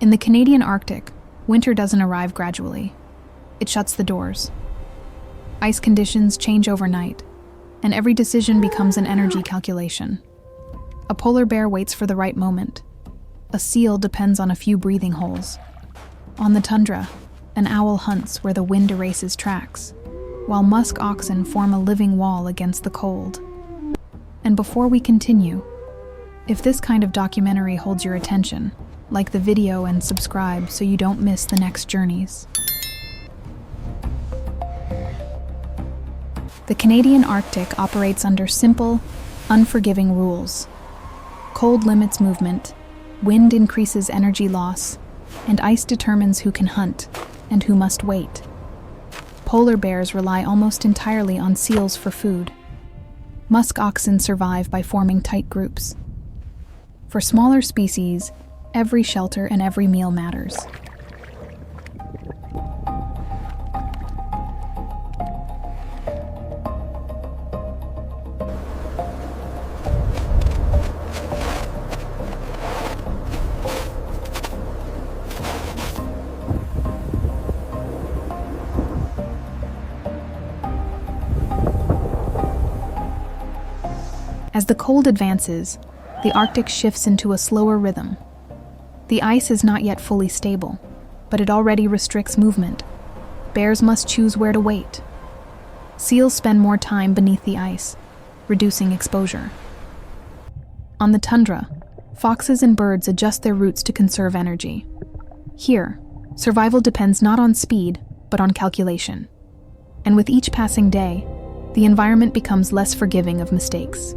In the Canadian Arctic, winter doesn't arrive gradually. It shuts the doors. Ice conditions change overnight, and every decision becomes an energy calculation. A polar bear waits for the right moment. A seal depends on a few breathing holes. On the tundra, an owl hunts where the wind erases tracks, while musk oxen form a living wall against the cold. And before we continue, if this kind of documentary holds your attention, like the video and subscribe so you don't miss the next journeys. The Canadian Arctic operates under simple, unforgiving rules. Cold limits movement, wind increases energy loss, and ice determines who can hunt and who must wait. Polar bears rely almost entirely on seals for food. Musk oxen survive by forming tight groups. For smaller species, every shelter and every meal matters. As the cold advances, the Arctic shifts into a slower rhythm. The ice is not yet fully stable, but it already restricts movement. Bears must choose where to wait. Seals spend more time beneath the ice, reducing exposure. On the tundra, foxes and birds adjust their routes to conserve energy. Here, survival depends not on speed, but on calculation. And with each passing day, the environment becomes less forgiving of mistakes.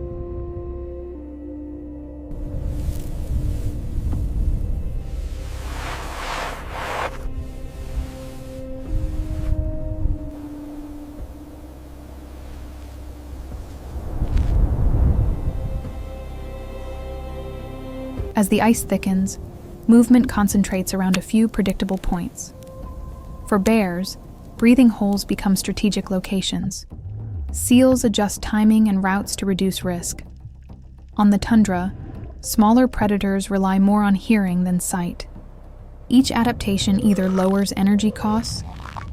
As the ice thickens, movement concentrates around a few predictable points. For bears, breathing holes become strategic locations. Seals adjust timing and routes to reduce risk. On the tundra, smaller predators rely more on hearing than sight. Each adaptation either lowers energy costs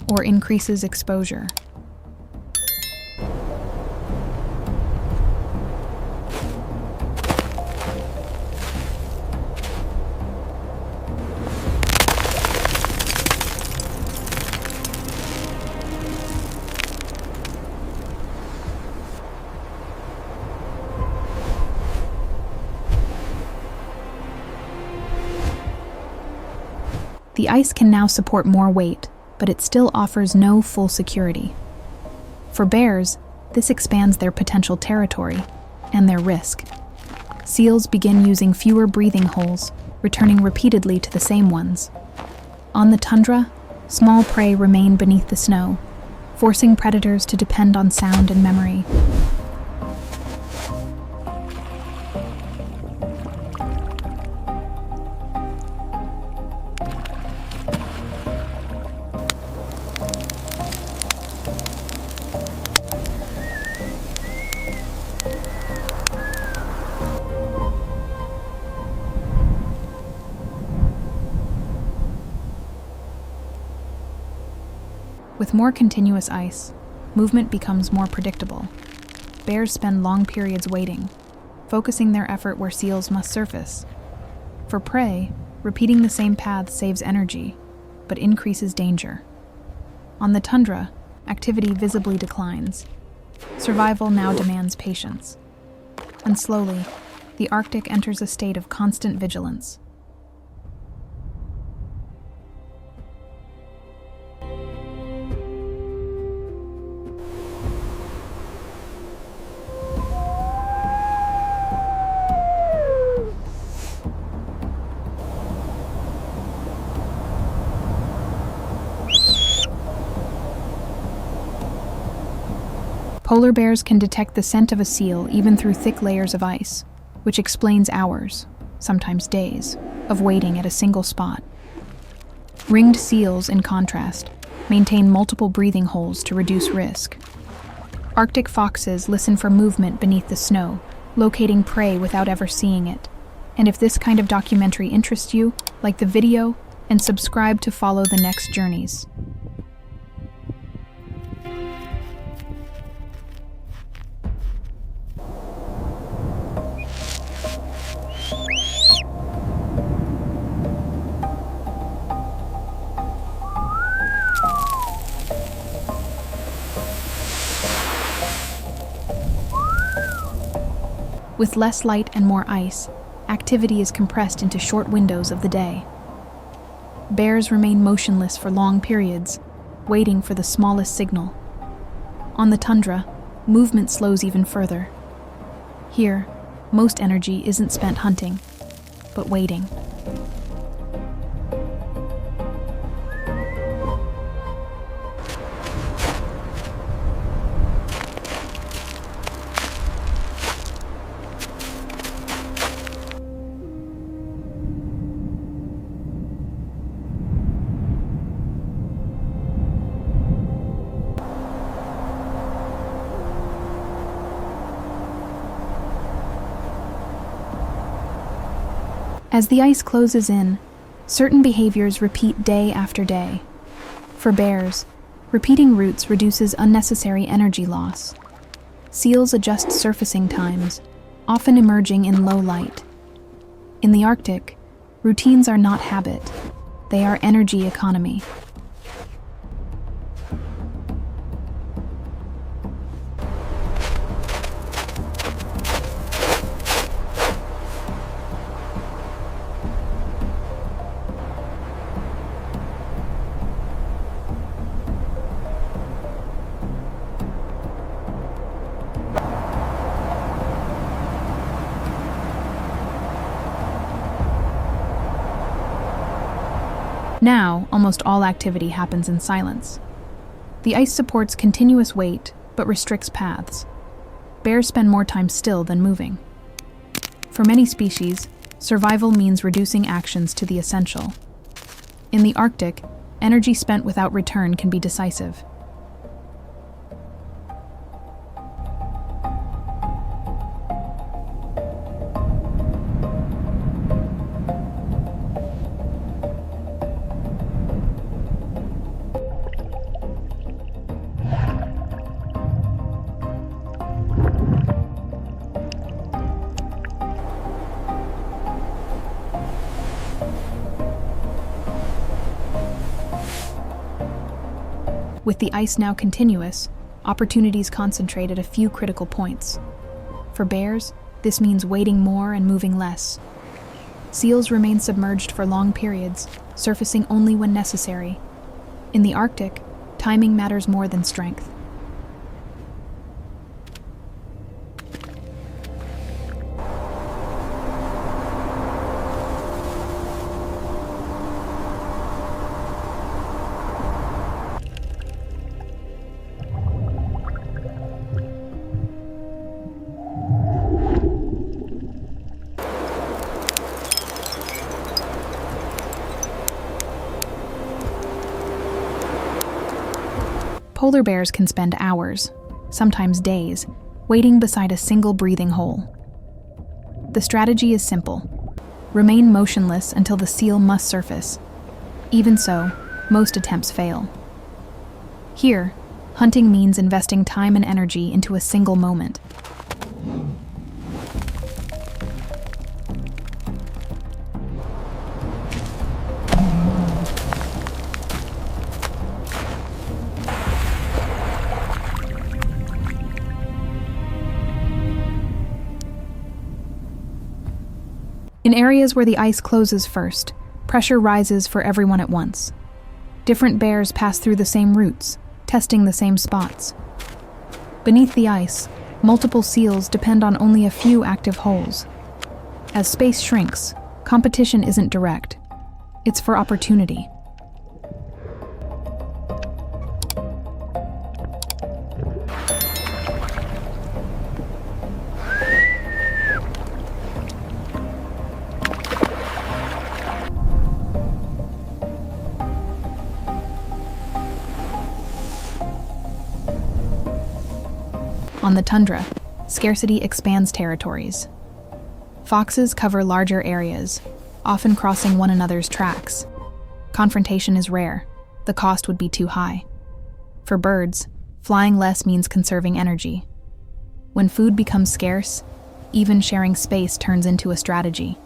or increases exposure. The ice can now support more weight, but it still offers no full security. For bears, this expands their potential territory and their risk. Seals begin using fewer breathing holes, returning repeatedly to the same ones. On the tundra, small prey remain beneath the snow, forcing predators to depend on sound and memory. With more continuous ice, movement becomes more predictable. Bears spend long periods waiting, focusing their effort where seals must surface. For prey, repeating the same path saves energy, but increases danger. On the tundra, activity visibly declines. Survival now demands patience. And slowly, the Arctic enters a state of constant vigilance. Polar bears can detect the scent of a seal even through thick layers of ice, which explains hours, sometimes days, of waiting at a single spot. Ringed seals, in contrast, maintain multiple breathing holes to reduce risk. Arctic foxes listen for movement beneath the snow, locating prey without ever seeing it. And if this kind of documentary interests you, like the video, and subscribe to follow the next journeys. With less light and more ice, activity is compressed into short windows of the day. Bears remain motionless for long periods, waiting for the smallest signal. On the tundra, movement slows even further. Here, most energy isn't spent hunting, but waiting. As the ice closes in, certain behaviors repeat day after day. For bears, repeating routes reduces unnecessary energy loss. Seals adjust surfacing times, often emerging in low light. In the Arctic, routines are not habit, they are energy economy. Now, almost all activity happens in silence. The ice supports continuous weight, but restricts paths. Bears spend more time still than moving. For many species, survival means reducing actions to the essential. In the Arctic, energy spent without return can be decisive. With the ice now continuous, opportunities concentrate at a few critical points. For bears, this means waiting more and moving less. Seals remain submerged for long periods, surfacing only when necessary. In the Arctic, timing matters more than strength. Polar bears can spend hours, sometimes days, waiting beside a single breathing hole. The strategy is simple. Remain motionless until the seal must surface. Even so, most attempts fail. Here, hunting means investing time and energy into a single moment. In areas where the ice closes first, pressure rises for everyone at once. Different bears pass through the same routes, testing the same spots. Beneath the ice, multiple seals depend on only a few active holes. As space shrinks, competition isn't direct. It's for opportunity. On the tundra, scarcity expands territories. Foxes cover larger areas, often crossing one another's tracks. Confrontation is rare. The cost would be too high. For birds, flying less means conserving energy. When food becomes scarce, even sharing space turns into a strategy.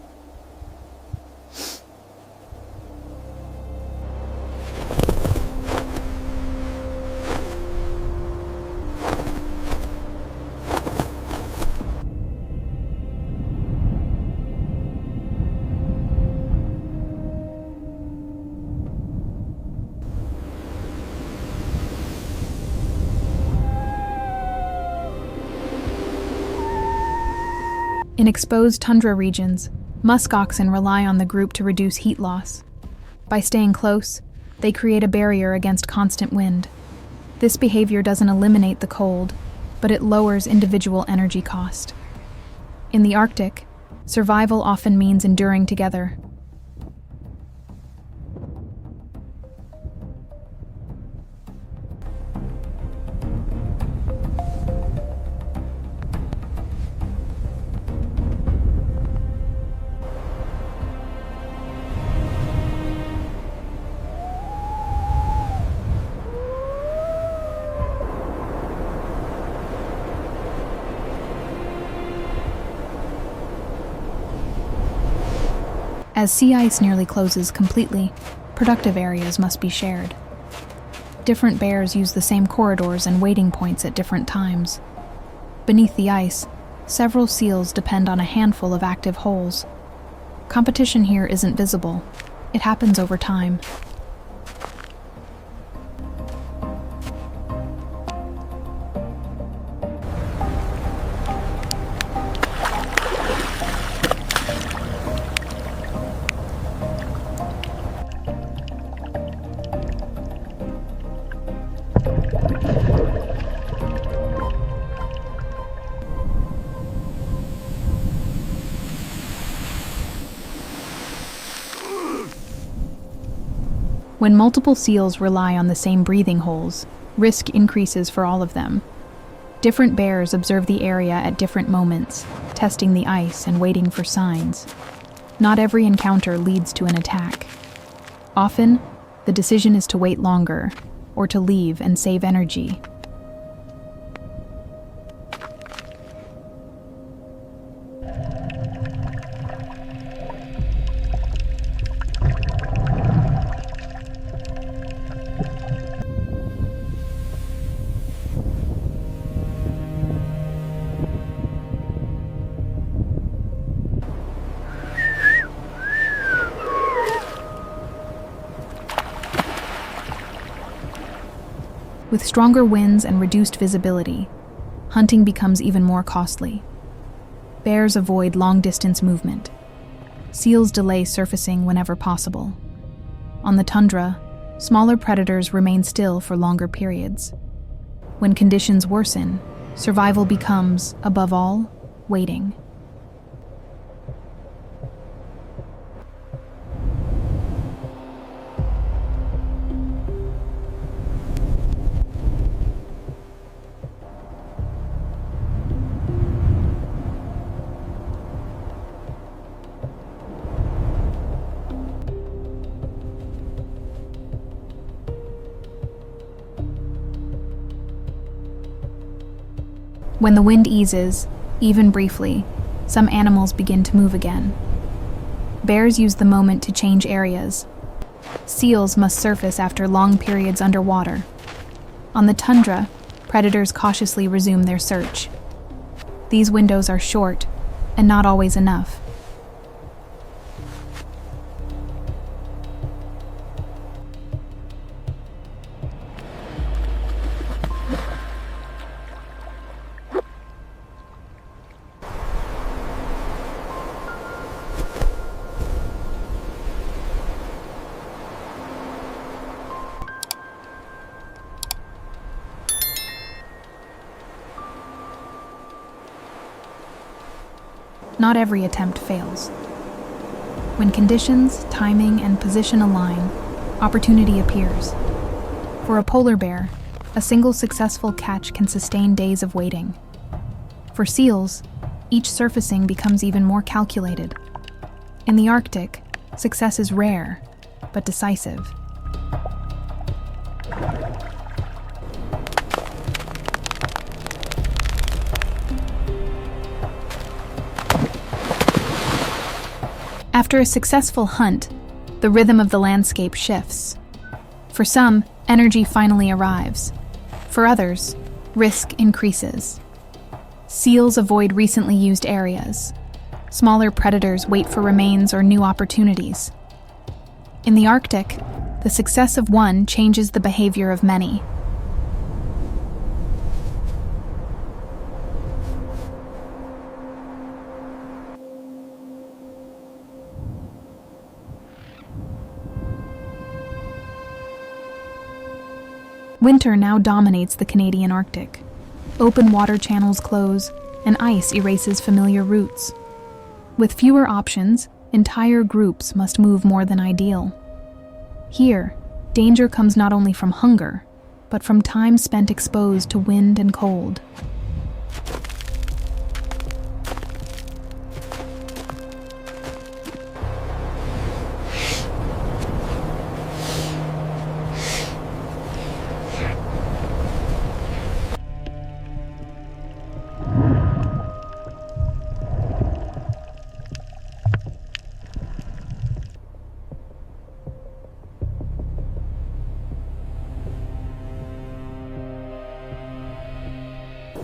In exposed tundra regions, musk oxen rely on the group to reduce heat loss. By staying close, they create a barrier against constant wind. This behavior doesn't eliminate the cold, but it lowers individual energy cost. In the Arctic, survival often means enduring together. As sea ice nearly closes completely, productive areas must be shared. Different bears use the same corridors and waiting points at different times. Beneath the ice, several seals depend on a handful of active holes. Competition here isn't visible. It happens over time. When multiple seals rely on the same breathing holes, risk increases for all of them. Different bears observe the area at different moments, testing the ice and waiting for signs. Not every encounter leads to an attack. Often, the decision is to wait longer, or to leave and save energy. With stronger winds and reduced visibility, hunting becomes even more costly. Bears avoid long-distance movement. Seals delay surfacing whenever possible. On the tundra, smaller predators remain still for longer periods. When conditions worsen, survival becomes, above all, waiting. When the wind eases, even briefly, some animals begin to move again. Bears use the moment to change areas. Seals must surface after long periods underwater. On the tundra, predators cautiously resume their search. These windows are short, and not always enough. Not every attempt fails. When conditions, timing, and position align, opportunity appears. For a polar bear, a single successful catch can sustain days of waiting. For seals, each surfacing becomes even more calculated. In the Arctic, success is rare. but decisive. After a successful hunt, the rhythm of the landscape shifts. For some, energy finally arrives. For others, risk increases. Seals avoid recently used areas. Smaller predators wait for remains or new opportunities. In the Arctic, the success of one changes the behavior of many. Winter now dominates the Canadian Arctic. Open water channels close, and ice erases familiar routes. With fewer options, entire groups must move more than ideal. Here, danger comes not only from hunger, but from time spent exposed to wind and cold.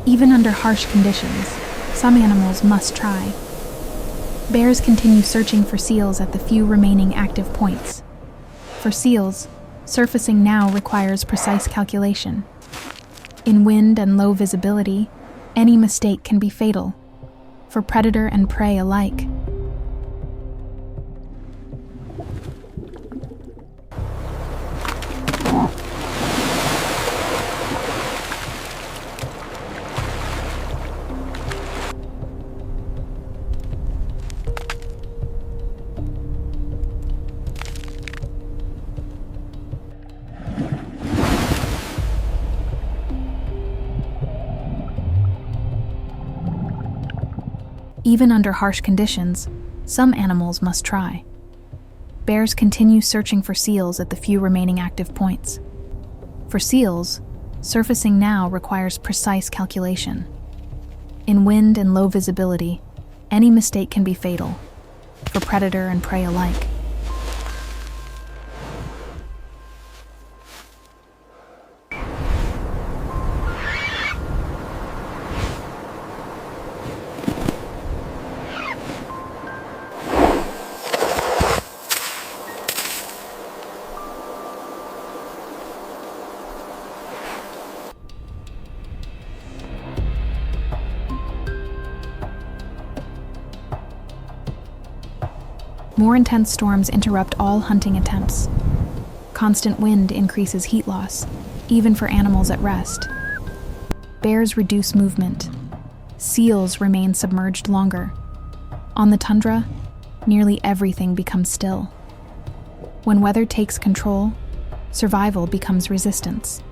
Even under harsh conditions, some animals must try. Bears continue searching for seals at the few remaining active points. For seals, surfacing now requires precise calculation. In wind and low visibility, any mistake can be fatal, for predator and prey alike. Even under harsh conditions, some animals must try. Bears continue searching for seals at the few remaining active points. For seals, surfacing now requires precise calculation. In wind and low visibility, any mistake can be fatal, for predator and prey alike. More intense storms interrupt all hunting attempts. Constant wind increases heat loss, even for animals at rest. Bears reduce movement. Seals remain submerged longer. On the tundra, nearly everything becomes still. When weather takes control, survival becomes resistance.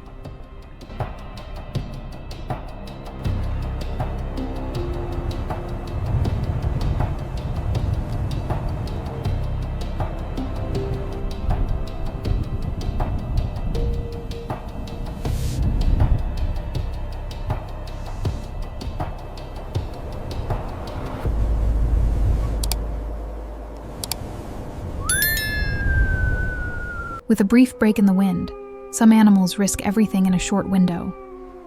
With a brief break in the wind, some animals risk everything in a short window.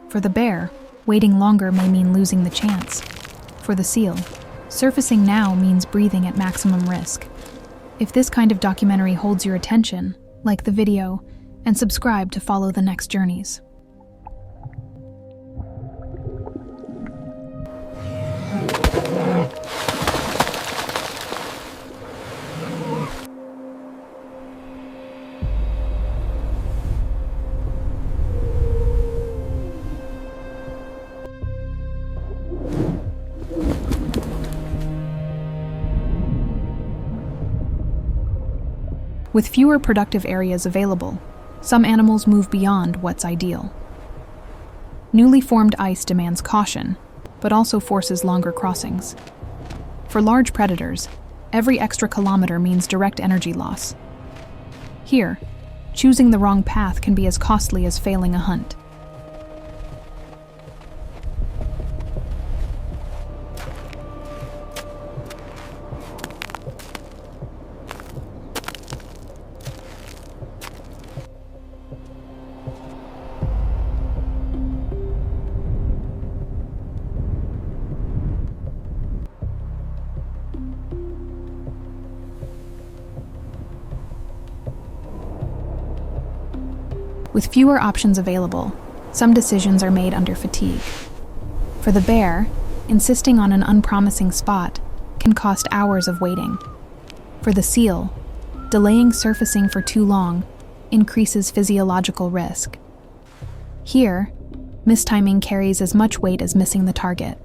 For the bear, waiting longer may mean losing the chance. For the seal, surfacing now means breathing at maximum risk. If this kind of documentary holds your attention, like the video and subscribe to follow the next journeys. With fewer productive areas available, some animals move beyond what's ideal. Newly formed ice demands caution, but also forces longer crossings. For large predators, every extra kilometer means direct energy loss. Here, choosing the wrong path can be as costly as failing a hunt. With fewer options available, some decisions are made under fatigue. For the bear, insisting on an unpromising spot can cost hours of waiting. For the seal, delaying surfacing for too long increases physiological risk. Here, mistiming carries as much weight as missing the target.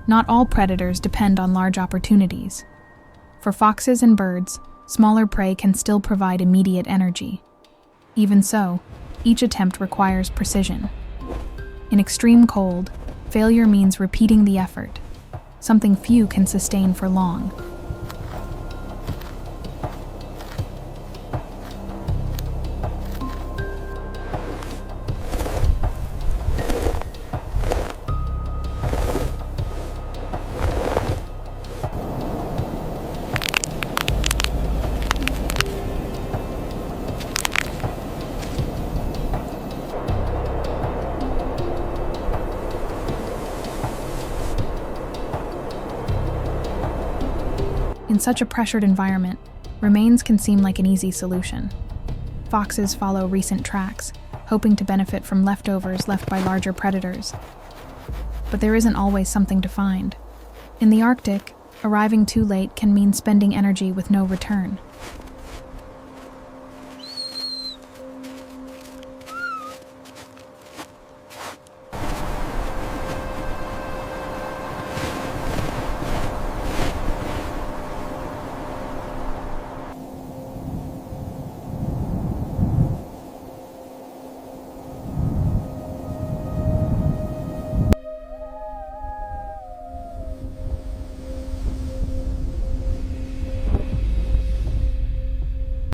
Not all predators depend on large opportunities. For foxes and birds, smaller prey can still provide immediate energy. Even so, each attempt requires precision. In extreme cold, failure means repeating the effort, something few can sustain for long. In such a pressured environment, remains can seem like an easy solution. Foxes follow recent tracks, hoping to benefit from leftovers left by larger predators. But there isn't always something to find. In the Arctic, arriving too late can mean spending energy with no return.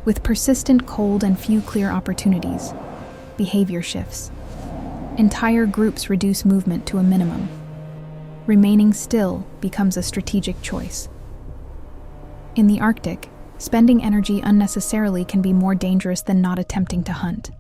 With persistent cold and few clear opportunities, behavior shifts. Entire groups reduce movement to a minimum. Remaining still becomes a strategic choice. In the Arctic, spending energy unnecessarily can be more dangerous than not attempting to hunt.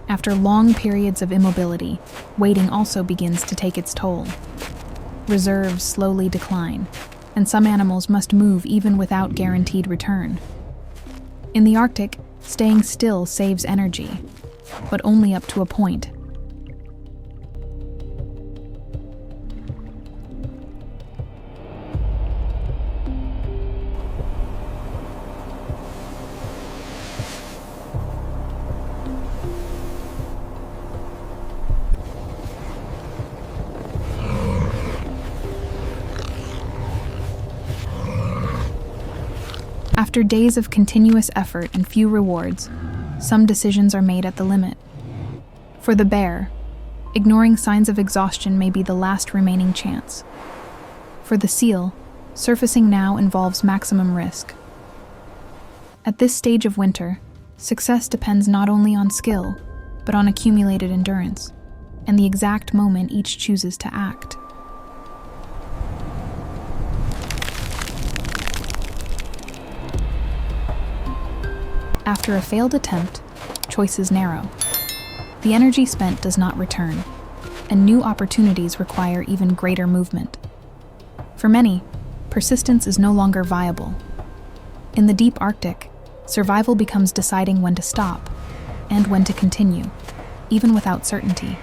After long periods of immobility, waiting also begins to take its toll. Reserves slowly decline, and some animals must move even without guaranteed return. In the Arctic, staying still saves energy, but only up to a point. After days of continuous effort and few rewards, some decisions are made at the limit. For the bear, ignoring signs of exhaustion may be the last remaining chance. For the seal, surfacing now involves maximum risk. At this stage of winter, success depends not only on skill, but on accumulated endurance, and the exact moment each chooses to act. After a failed attempt, choices narrow. The energy spent does not return, and new opportunities require even greater movement. For many, persistence is no longer viable. In the deep Arctic, survival becomes deciding when to stop and when to continue, even without certainty.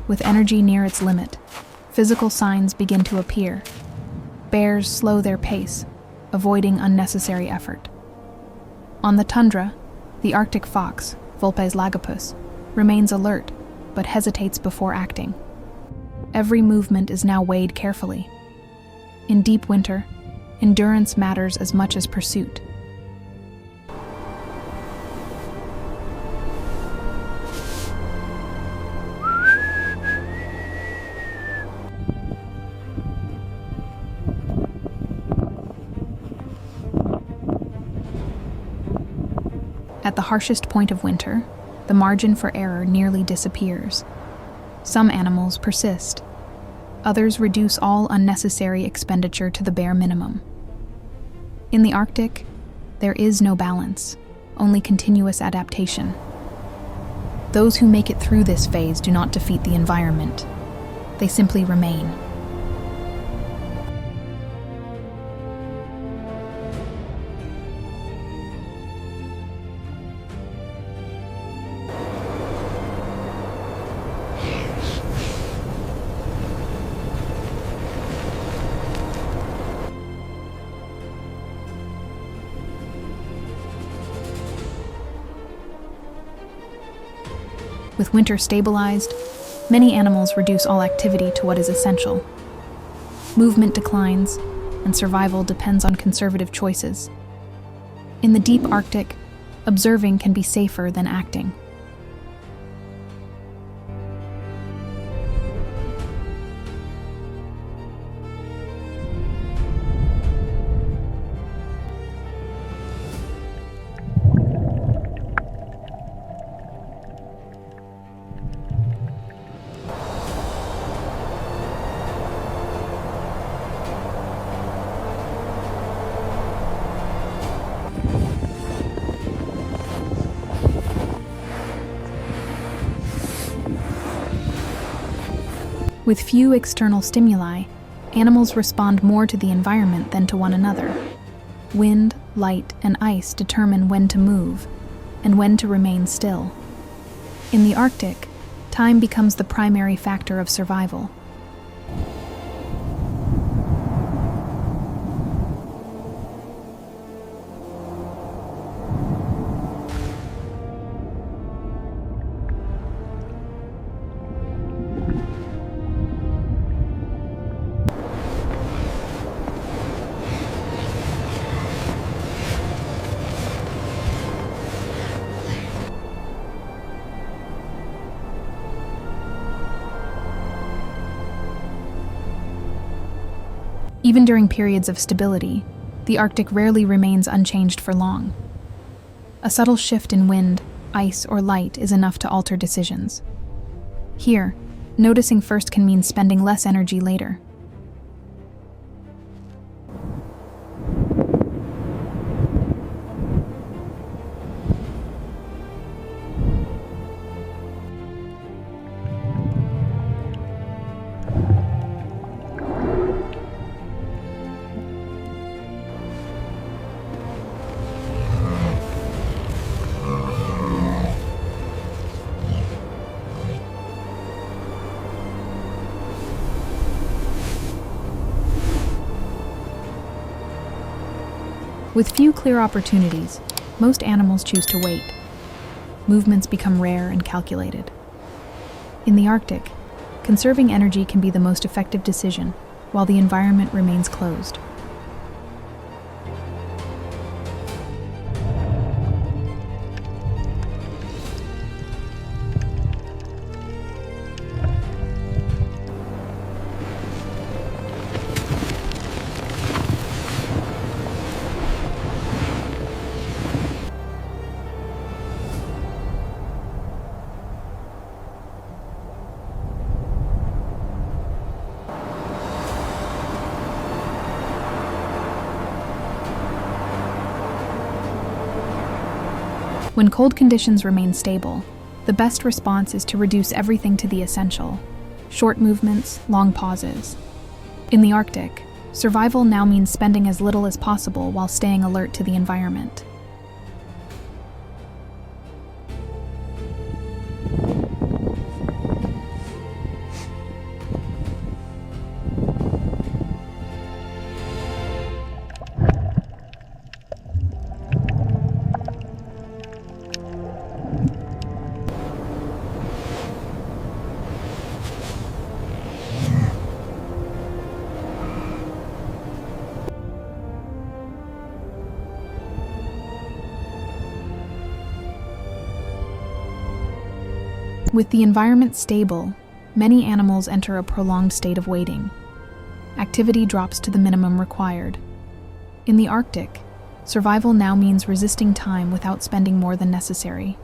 With energy near its limit, physical signs begin to appear. Bears slow their pace, avoiding unnecessary effort. On the tundra, the Arctic fox, Vulpes lagopus, remains alert but hesitates before acting. Every movement is now weighed carefully. In deep winter, endurance matters as much as pursuit. At the harshest point of winter, the margin for error nearly disappears. Some animals persist. Others reduce all unnecessary expenditure to the bare minimum. In the Arctic, there is no balance, only continuous adaptation. Those who make it through this phase do not defeat the environment. They simply remain. With winter stabilized, many animals reduce all activity to what is essential. Movement declines, and survival depends on conservative choices. In the deep Arctic, observing can be safer than acting. With few external stimuli, animals respond more to the environment than to one another. Wind, light, and ice determine when to move and when to remain still. In the Arctic, time becomes the primary factor of survival. Even during periods of stability, the Arctic rarely remains unchanged for long. A subtle shift in wind, ice, or light is enough to alter decisions. Here, noticing first can mean spending less energy later. With few clear opportunities, most animals choose to wait. Movements become rare and calculated. In the Arctic, conserving energy can be the most effective decision, while the environment remains closed. When cold conditions remain stable, the best response is to reduce everything to the essential: short movements, long pauses. In the Arctic, survival now means spending as little as possible while staying alert to the environment. With the environment stable, many animals enter a prolonged state of waiting. Activity drops to the minimum required. In the Arctic, survival now means resisting time without spending more than necessary.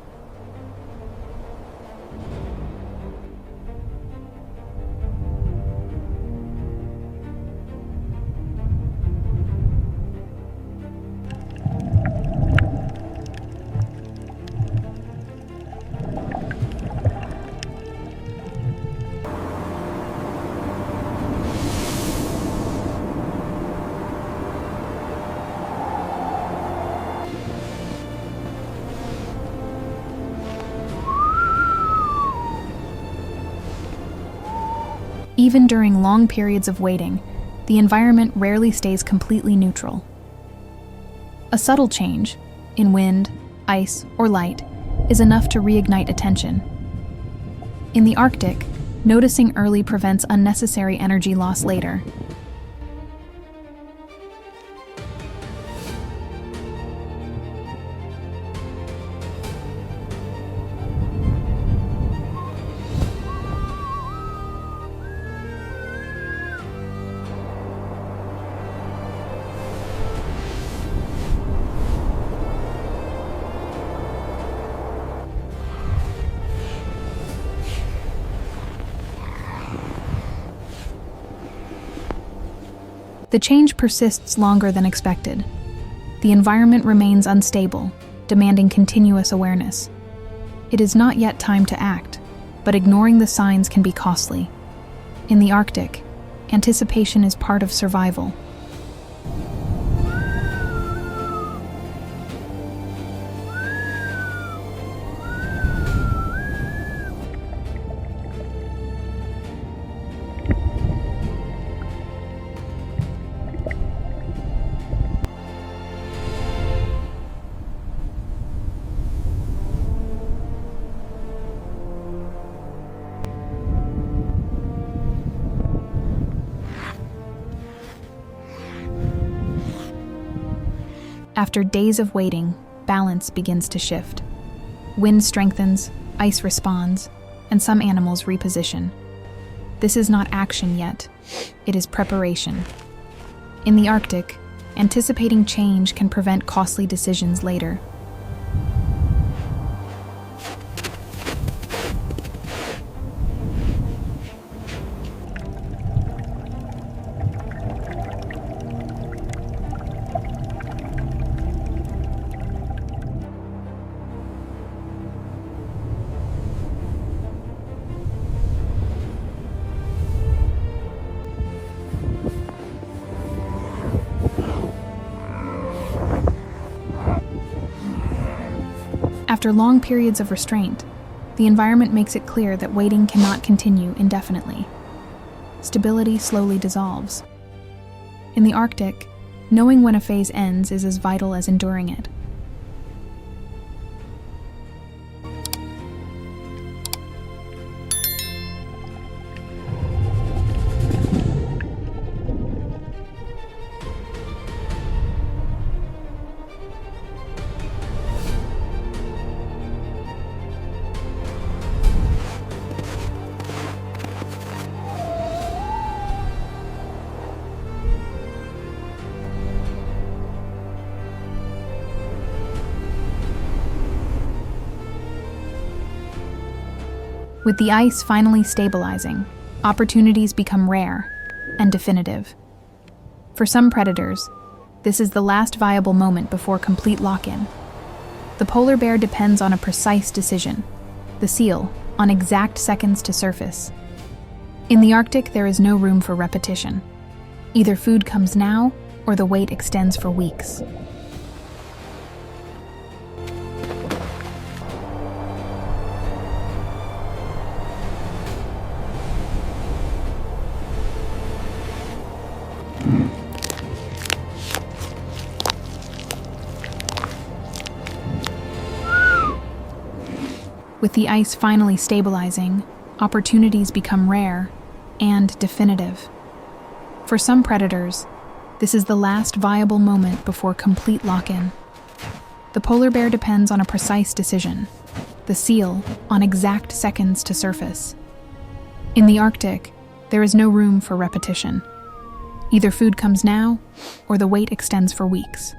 Even during long periods of waiting, the environment rarely stays completely neutral. A subtle change, in wind, ice, or light, is enough to reignite attention. In the Arctic, noticing early prevents unnecessary energy loss later. The change persists longer than expected. The environment remains unstable, demanding continuous awareness. It is not yet time to act, but ignoring the signs can be costly. In the Arctic, anticipation is part of survival. After days of waiting, balance begins to shift. Wind strengthens, ice responds, and some animals reposition. This is not action yet, it is preparation. In the Arctic, anticipating change can prevent costly decisions later. After long periods of restraint, the environment makes it clear that waiting cannot continue indefinitely. Stability slowly dissolves. In the Arctic, knowing when a phase ends is as vital as enduring it. With the ice finally stabilizing, opportunities become rare and definitive. For some predators, this is the last viable moment before complete lock-in. The polar bear depends on a precise decision, the seal on exact seconds to surface. In the Arctic, there is no room for repetition. Either food comes now, or the wait extends for weeks. With the ice finally stabilizing, opportunities become rare and definitive. For some predators, this is the last viable moment before complete lock-in. The polar bear depends on a precise decision, the seal on exact seconds to surface. In the Arctic, there is no room for repetition. Either food comes now, or the wait extends for weeks.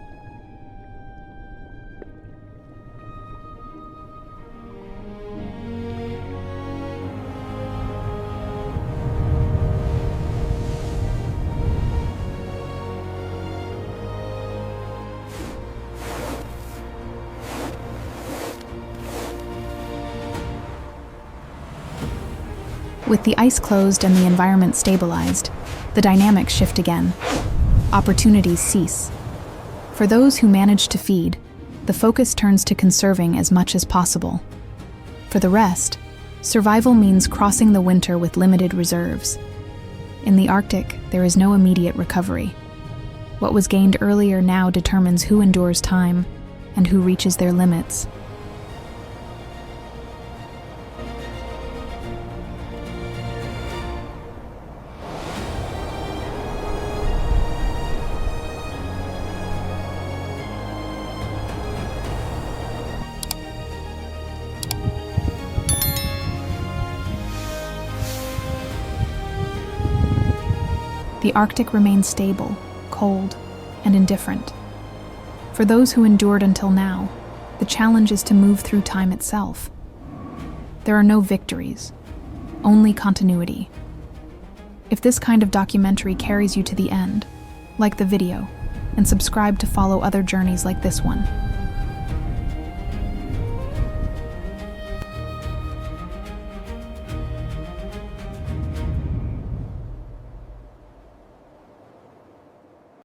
With the ice closed and the environment stabilized, the dynamics shift again. Opportunities cease. For those who manage to feed, the focus turns to conserving as much as possible. For the rest, survival means crossing the winter with limited reserves. In the Arctic, there is no immediate recovery. What was gained earlier now determines who endures time and who reaches their limits. The Arctic remains stable, cold, and indifferent. For those who endured until now, the challenge is to move through time itself. There are no victories, only continuity. If this kind of documentary carries you to the end, like the video, and subscribe to follow other journeys like this one.